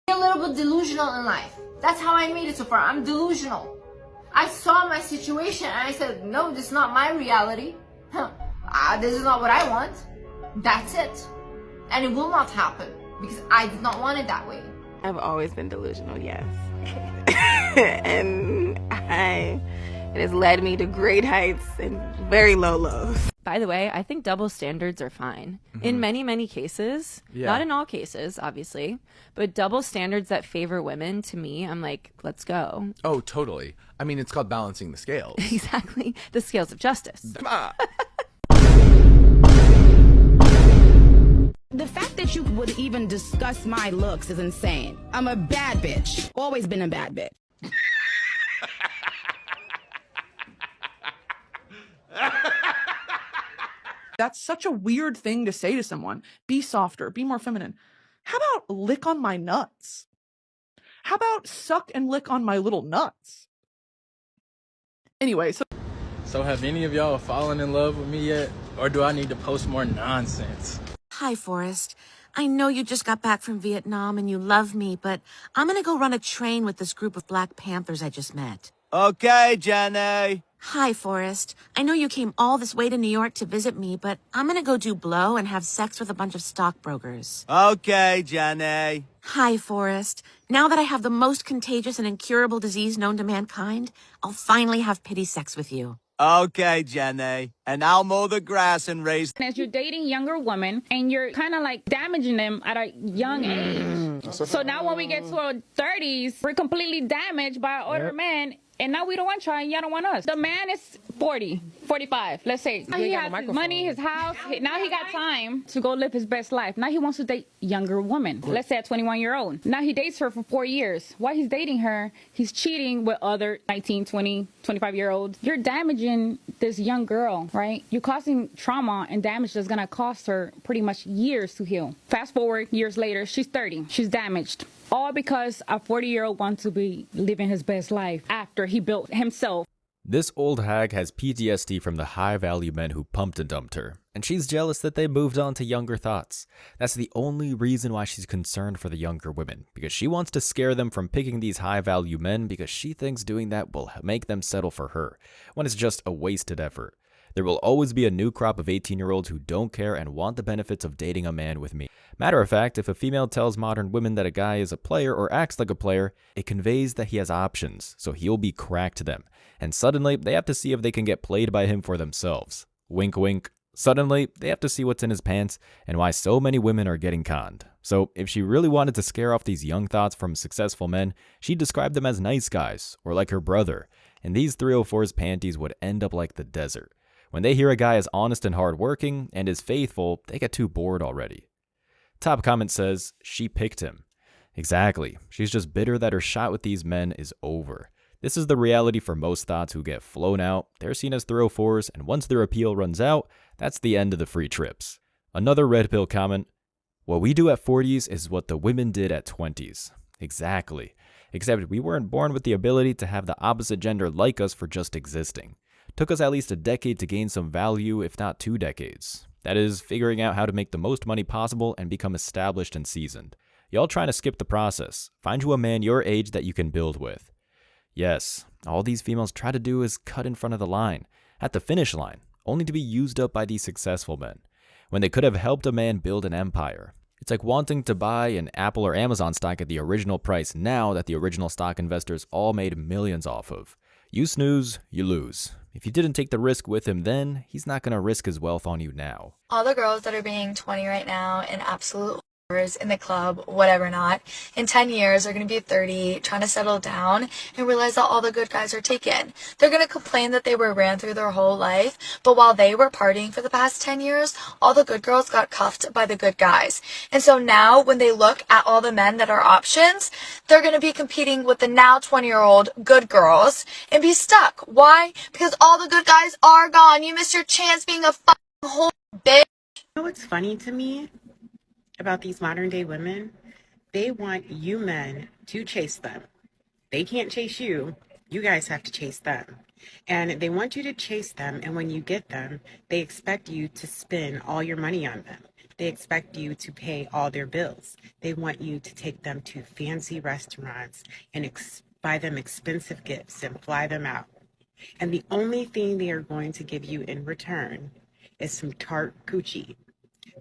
A little bit delusional in life. That's how I made it so far. I'm delusional. I saw my situation and I said, no, this is not my reality. This is not what I want. That's it. And it will not happen because I did not want it that way. I've always been delusional, yes. And it has led me to great heights and very low lows. By the way, I think double standards are fine. In many, many cases. Yeah. Not in all cases, obviously. But double standards that favor women, to me, I'm like, let's go. Oh, totally. I mean, it's called balancing the scales. Exactly. The scales of justice. The fact that you would even discuss my looks is insane. I'm a bad bitch. Always been a bad bitch. That's such a weird thing to say to someone. Be softer, be more feminine. How about lick on my nuts? How about suck and lick on my little nuts? Anyway, So have any of y'all fallen in love with me yet? Or do I need to post more nonsense? Hi, Forrest. I know you just got back from Vietnam and you love me, but I'm gonna go run a train with this group of Black Panthers I just met. Okay, Jenny. Hi, Forrest. I know you came all this way to New York to visit me, but I'm gonna go do blow and have sex with a bunch of stockbrokers. Okay, Jenny. Hi, Forrest. Now that I have the most contagious and incurable disease known to mankind, I'll finally have pity sex with you. Okay, Jenny. And I'll mow the grass and raise... As you're dating younger women and you're kind of like damaging them at a young age. So now when we get to our 30s, we're completely damaged by our older men. And now we don't want y'all and y'all don't want us. The man is 40, 45, let's say. Now he has his money, his house. Now he got time to go live his best life. Now he wants to date younger women. Let's say a 21-year-old. Now he dates her for 4 years. While he's dating her, he's cheating with other 19, 20, 25-year-olds. You're damaging this young girl, right? You're causing trauma and damage that's going to cost her pretty much years to heal. Fast forward, years later, she's 30. She's damaged. All because a 40-year-old wants to be living his best life after he built himself. This old hag has PTSD from the high-value men who pumped and dumped her, and she's jealous that they moved on to younger thoughts. That's the only reason why she's concerned for the younger women, because she wants to scare them from picking these high-value men because she thinks doing that will make them settle for her, when it's just a wasted effort. There will always be a new crop of 18-year-olds who don't care and want the benefits of dating a man with me. Matter of fact, if a female tells modern women that a guy is a player or acts like a player, it conveys that he has options, so he'll be cracked to them. And suddenly, they have to see if they can get played by him for themselves. Wink wink. Suddenly, they have to see what's in his pants and why so many women are getting conned. So, if she really wanted to scare off these young thoughts from successful men, she'd describe them as nice guys, or like her brother, and these 304's panties would end up like the desert. When they hear a guy is honest and hardworking and is faithful, they get too bored already. Top comment says, she picked him. Exactly. She's just bitter that her shot with these men is over. This is the reality for most thoughts who get flown out. They're seen as 304s, and once their appeal runs out, that's the end of the free trips. Another red pill comment, what we do at 40s is what the women did at 20s. Exactly. Except we weren't born with the ability to have the opposite gender like us for just existing. Took us at least a decade to gain some value, if not 2 decades. That is, figuring out how to make the most money possible and become established and seasoned. Y'all trying to skip the process. Find you a man your age that you can build with. Yes, all these females try to do is cut in front of the line, at the finish line, only to be used up by these successful men, when they could have helped a man build an empire. It's like wanting to buy an Apple or Amazon stock at the original price now that the original stock investors all made millions off of. You snooze, you lose. If you didn't take the risk with him then, he's not going to risk his wealth on you now. All the girls that are being 20 right now and absolute whores in the club, whatever not, in 10 years are going to be 30, trying to settle down and realize that all the good guys are taken. They're going to complain that they were ran through their whole life, but while they were partying for the past 10 years, all the good girls got cuffed by the good guys. And so now when they look at all the men that are options, they're going to be competing with the now 20-year-old good girls and be stuck. Why? Because all the good guys are gone. You missed your chance being a fucking whole bitch. You know what's funny to me about these modern day women? They want you men to chase them. They can't chase you. You guys have to chase them. And they want you to chase them, and when you get them, they expect you to spend all your money on them. They expect you to pay all their bills. They want you to take them to fancy restaurants and buy them expensive gifts and fly them out. And the only thing they are going to give you in return is some tart coochie.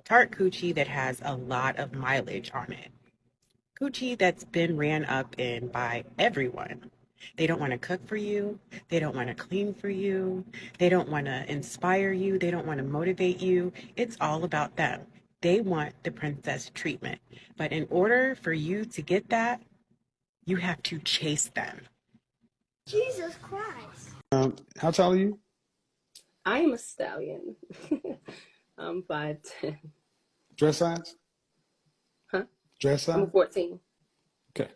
Tart coochie that has a lot of mileage on it. Coochie that's been ran up in by everyone. They don't want to cook for you. They don't want to clean for you. They don't want to inspire you. They don't want to motivate you. It's all about them. They want the princess treatment. But in order for you to get that, you have to chase them. Jesus Christ. How tall are you? I am a stallion. I'm 5'10". Dress size? Huh? Dress size? I'm 14. Okay.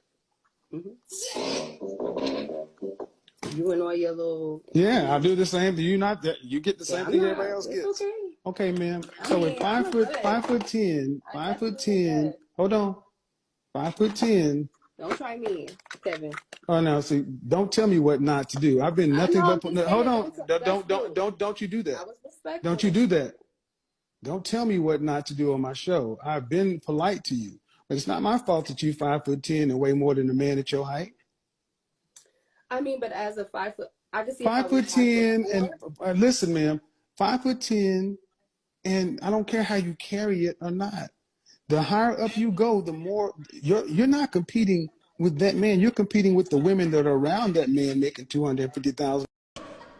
You and all your little... Yeah, I do the same. Do you not? You get the same thing everybody else it's gets? okay. Okay, ma'am. So with 5'10", 5'10", hold on. 5'10". Don't try me, Kevin. Oh no, see, don't tell me what not to do. I've been nothing but hold on. Don't you do that. Don't you do that. Don't tell me what not to do on my show. I've been polite to you. But it's not my fault that you 5'10" and weigh more than a man at your height. I mean, but as a 5 foot, I can see 5'10" and listen, ma'am, 5'10", and I don't care how you carry it or not. The higher up you go, the more you're not competing with that man. You're competing with the women that are around that man making $250,000.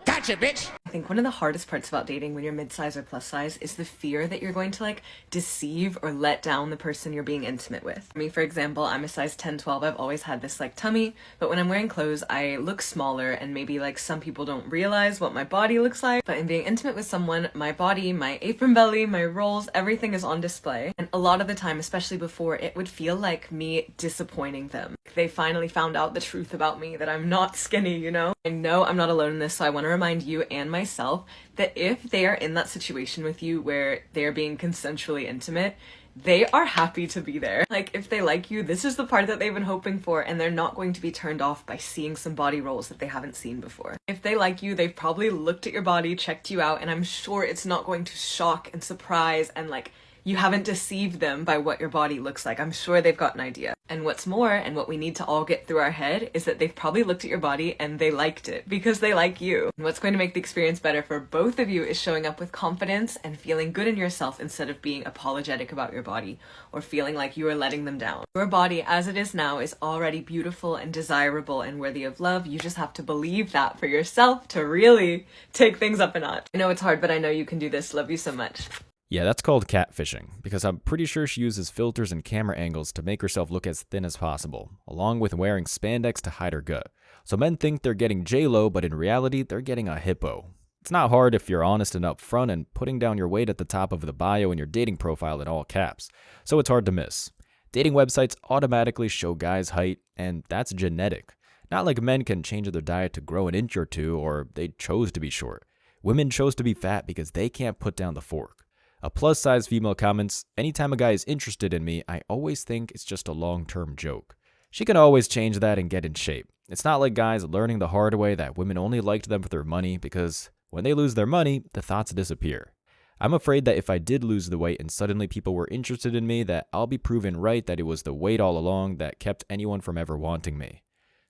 Gotcha, bitch! I think one of the hardest parts about dating when you're mid-size or plus size is the fear that you're going to like deceive or let down the person you're being intimate with. I mean, for example, I'm a size 10, 12. I've always had this like tummy, but when I'm wearing clothes, I look smaller, and maybe like some people don't realize what my body looks like. But in being intimate with someone, my body, my apron belly, my rolls, everything is on display. And a lot of the time, especially before, it would feel like me disappointing them. They finally found out the truth about me, that I'm not skinny, you know? I know I'm not alone in this, so I want to remind you and myself that if they are in that situation with you where they're being consensually intimate, they are happy to be there. Like, if they like you, this is the part that they've been hoping for, and they're not going to be turned off by seeing some body rolls that they haven't seen before. If they like you, they've probably looked at your body, checked you out, and I'm sure it's not going to shock and surprise and like you haven't deceived them by what your body looks like. I'm sure they've got an idea. And what's more, and what we need to all get through our head, is that they've probably looked at your body and they liked it because they like you. And what's going to make the experience better for both of you is showing up with confidence and feeling good in yourself instead of being apologetic about your body or feeling like you are letting them down. Your body, as it is now, is already beautiful and desirable and worthy of love. You just have to believe that for yourself to really take things up a notch. I know it's hard, but I know you can do this. Love you so much. Yeah, that's called catfishing, because I'm pretty sure she uses filters and camera angles to make herself look as thin as possible, along with wearing spandex to hide her gut. So men think they're getting J-Lo, but in reality, they're getting a hippo. It's not hard if you're honest and upfront and putting down your weight at the top of the bio in your dating profile in all caps, so it's hard to miss. Dating websites automatically show guys' height, and that's genetic. Not like men can change their diet to grow an inch or two, or they chose to be short. Women chose to be fat because they can't put down the fork. A plus-size female comments, anytime a guy is interested in me, I always think it's just a long-term joke. She can always change that and get in shape. It's not like guys learning the hard way that women only liked them for their money, because when they lose their money, the thoughts disappear. I'm afraid that if I did lose the weight and suddenly people were interested in me, that I'll be proven right that it was the weight all along that kept anyone from ever wanting me.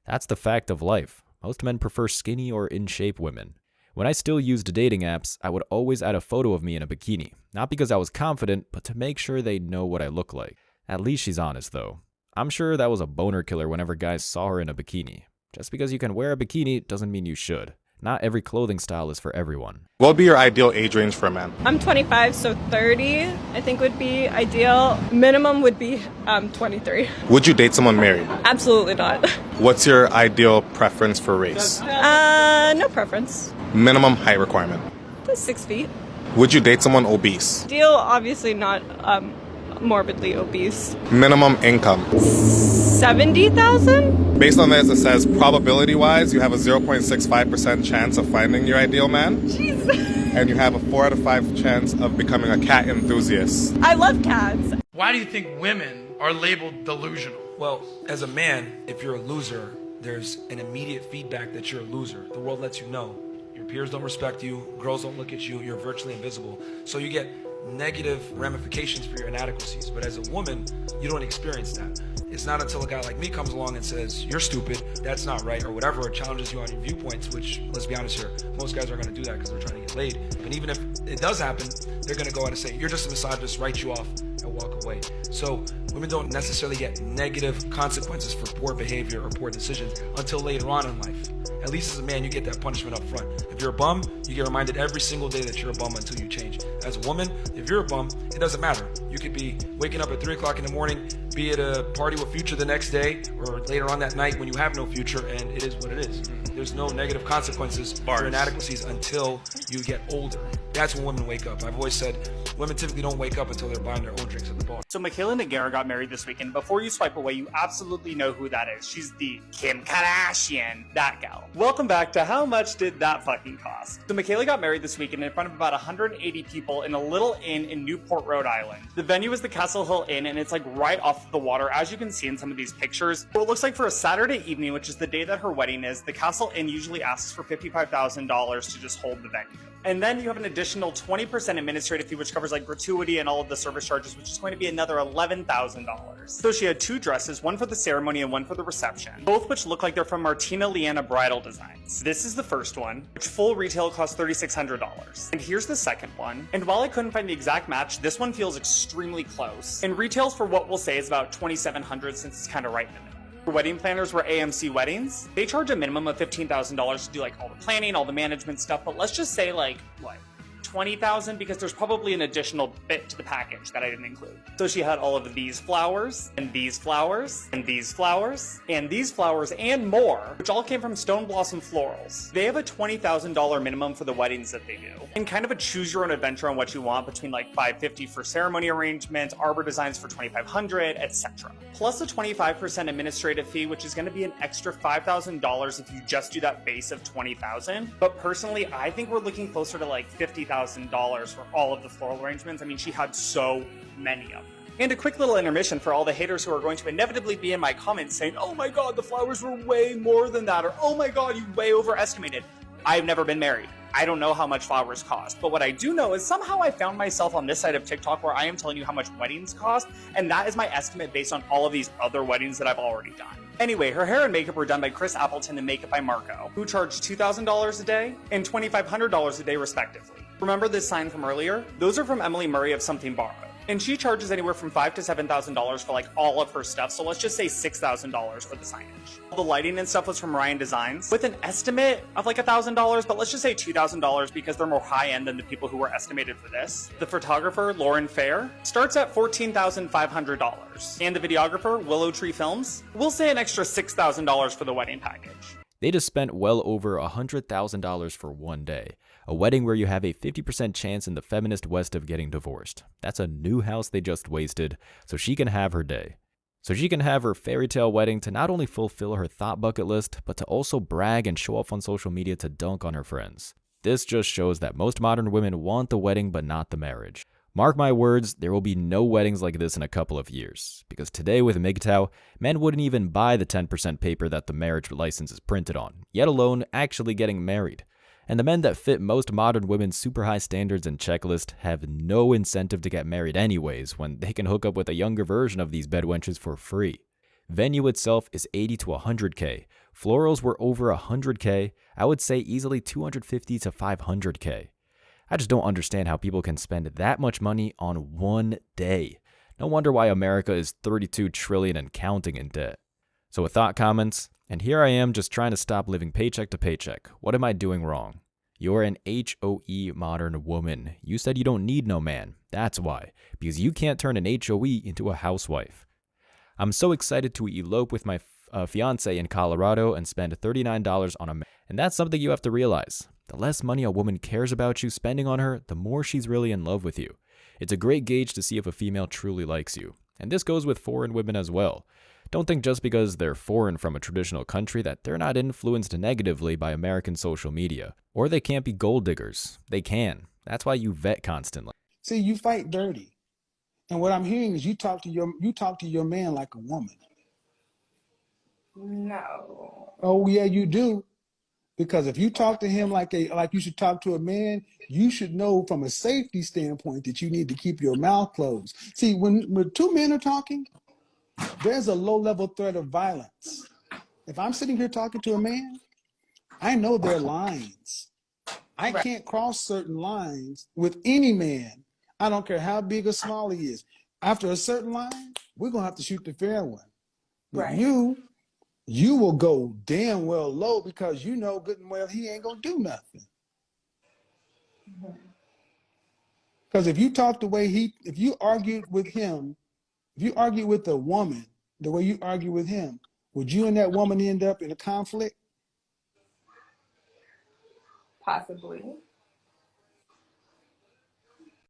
That's the fact of life. Most men prefer skinny or in-shape women. When I still used dating apps, I would always add a photo of me in a bikini. Not because I was confident, but to make sure they know what I look like. At least she's honest, though. I'm sure that was a boner killer whenever guys saw her in a bikini. Just because you can wear a bikini doesn't mean you should. Not every clothing style is for everyone. What would be your ideal age range for a man? I'm 25, so 30 I think would be ideal. Minimum would be 23. Would you date someone married? Absolutely not. What's your ideal preference for race? No preference. Minimum height requirement? 6 feet. Would you date someone obese? Ideal, obviously not morbidly obese. Minimum income? 70,000? Based on this, it says probability-wise, you have a 0.65% chance of finding your ideal man. Jeez. And you have a 4 out of 5 chance of becoming a cat enthusiast. I love cats. Why do you think women are labeled delusional? Well, as a man, if you're a loser, there's an immediate feedback that you're a loser. The world lets you know. Your peers don't respect you, girls don't look at you, you're virtually invisible. So you get negative ramifications for your inadequacies. But as a woman, you don't experience that. It's not until a guy like me comes along and says, you're stupid, that's not right, or whatever, or challenges you on your viewpoints, which, let's be honest here, most guys aren't going to do that because they're trying to get laid. And even if it does happen, they're going to go out and say, you're just a misogynist, write you off, and walk away. So women don't necessarily get negative consequences for poor behavior or poor decisions until later on in life. At least as a man, you get that punishment up front. If you're a bum, you get reminded every single day that you're a bum until you change. As a woman, if you're a bum, it doesn't matter. You could be waking up at 3 o'clock in the morning, be at a party with Future the next day, or later on that night when you have no future, and it is what it is. There's no negative consequences for inadequacies until you get older. That's when women wake up. I've always said women typically don't wake up until they're buying their own drinks at the bar. So Michaela Nagara got married this weekend. Before you swipe away, you absolutely know who that is. She's the Kim Kardashian, that gal. Welcome back to How Much Did That Fucking Cost? So Michaela got married this weekend in front of about 180 people in a little inn in Newport, Rhode Island. The venue is the Castle Hill Inn, and it's like right off the water, as you can see in some of these pictures. So it looks like for a Saturday evening, which is the day that her wedding is, the Castle Inn usually asks for $55,000 to just hold the venue. And then you have an additional 20% administrative fee, which covers like gratuity and all of the service charges, which is going to be another $11,000. So she had 2 dresses, one for the ceremony and one for the reception, both which look like they're from Martina Leanna Bridal Designs. This is the first one, which full retail costs $3,600. And here's the second one. And while I couldn't find the exact match, this one feels extremely close. And retails for what we'll say is about $2,700 since it's kind of right in the middle. Wedding planners were AMC Weddings. They charge a minimum of $15,000 to do like all the planning, all the management stuff, but let's just say like, what, $20,000, because there's probably an additional bit to the package that I didn't include. So she had all of these flowers, and these flowers, and these flowers, and these flowers, and more, which all came from Stone Blossom Florals. They have a $20,000 minimum for the weddings that they do, and kind of a choose your own adventure on what you want, between like $550 for ceremony arrangement, arbor designs for $2,500, etc. Plus a 25% administrative fee, which is going to be an extra $5,000 if you just do that base of $20,000. But personally, I think we're looking closer to like $50,000 for all of the floral arrangements. I mean, she had so many of them. And a quick little intermission for all the haters who are going to inevitably be in my comments saying, oh my god, the flowers were way more than that, or oh my god, you way overestimated. I've never been married. I don't know how much flowers cost, but what I do know is somehow I found myself on this side of TikTok where I am telling you how much weddings cost, and that is my estimate based on all of these other weddings that I've already done. Anyway, her hair and makeup were done by Chris Appleton and Makeup by Marco, who charged $2,000 a day and $2,500 a day respectively. Remember this sign from earlier? Those are from Emily Murray of Something Borrowed. And she charges anywhere from $5,000 to $7,000 for like all of her stuff, so let's just say $6,000 for the signage. All the lighting and stuff was from Ryan Designs, with an estimate of like $1,000, but let's just say $2,000 because they're more high-end than the people who were estimated for this. The photographer, Lauren Fair, starts at $14,500. And the videographer, Willow Tree Films, we'll say an extra $6,000 for the wedding package. They just spent well over $100,000 for one day. A wedding where you have a 50% chance in the feminist West of getting divorced. That's a new house they just wasted, so she can have her day. So she can have her fairy tale wedding to not only fulfill her thought bucket list, but to also brag and show off on social media to dunk on her friends. This just shows that most modern women want the wedding but not the marriage. Mark my words, there will be no weddings like this in a couple of years. Because today with MGTOW, men wouldn't even buy the 10% paper that the marriage license is printed on, yet alone actually getting married. And the men that fit most modern women's super high standards and checklist have no incentive to get married anyways when they can hook up with a younger version of these bedwenches for free. Venue itself is $80 to $100K. Florals were over $100K. I would say easily $250 to $500K. I just don't understand how people can spend that much money on one day. No wonder why America is $32 trillion and counting in debt. So with thought comments, and here I am just trying to stop living paycheck to paycheck. What am I doing wrong? You're an HOE modern woman. You said you don't need no man. That's why. Because you can't turn an HOE into a housewife. I'm so excited to elope with my fiance in Colorado and spend $39 on a man. And that's something you have to realize. The less money a woman cares about you spending on her, the more she's really in love with you. It's a great gauge to see if a female truly likes you. And this goes with foreign women as well. Don't think just because they're foreign from a traditional country that they're not influenced negatively by American social media. Or they can't be gold diggers. They can. That's why you vet constantly. See, you fight dirty. And what I'm hearing is you talk to your man like a woman. No. Oh yeah, you do. Because if you talk to him like you should talk to a man, you should know from a safety standpoint that you need to keep your mouth closed. See, when two men are talking, there's a low-level threat of violence. If I'm sitting here talking to a man, I know their lines. I can't cross certain lines with any man. I don't care how big or small he is. After a certain line, we're going to have to shoot the fair one. But you will go damn well low because you know good and well he ain't going to do nothing. Because if you talk the way if you argued with him, if you argue with a woman the way you argue with him, would you and that woman end up in a conflict? Possibly.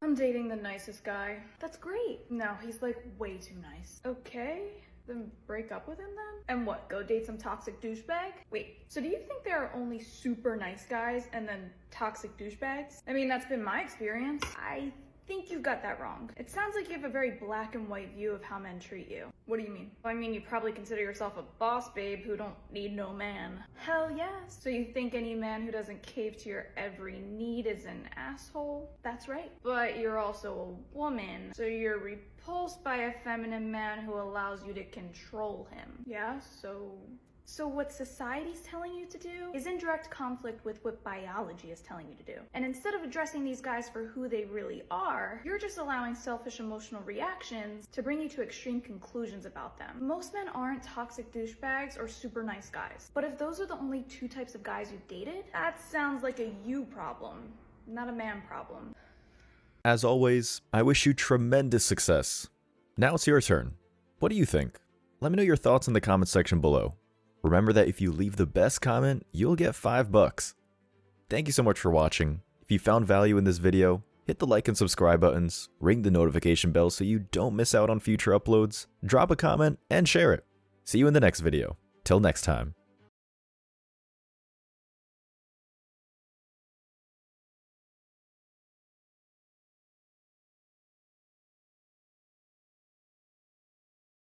I'm dating the nicest guy. That's great. No, he's like way too nice. Okay, then break up with him then? And what, go date some toxic douchebag? Wait, so do you think there are only super nice guys and then toxic douchebags? I mean, that's been my experience. I think you've got that wrong. It sounds like you have a very black and white view of how men treat you. What do you mean? I mean, you probably consider yourself a boss babe who don't need no man. Hell yes. So you think any man who doesn't cave to your every need is an asshole? That's right. But you're also a woman, so you're repulsed by a feminine man who allows you to control him. Yeah, So what society's telling you to do is in direct conflict with what biology is telling you to do. And instead of addressing these guys for who they really are, you're just allowing selfish emotional reactions to bring you to extreme conclusions about them. Most men aren't toxic douchebags or super nice guys. But if those are the only two types of guys you've dated, that sounds like a you problem, not a man problem. As always, I wish you tremendous success. Now it's your turn. What do you think? Let me know your thoughts in the comment section below. Remember that if you leave the best comment, you'll get $5. Thank you so much for watching. If you found value in this video, hit the like and subscribe buttons, ring the notification bell so you don't miss out on future uploads, drop a comment, and share it. See you in the next video. Till next time.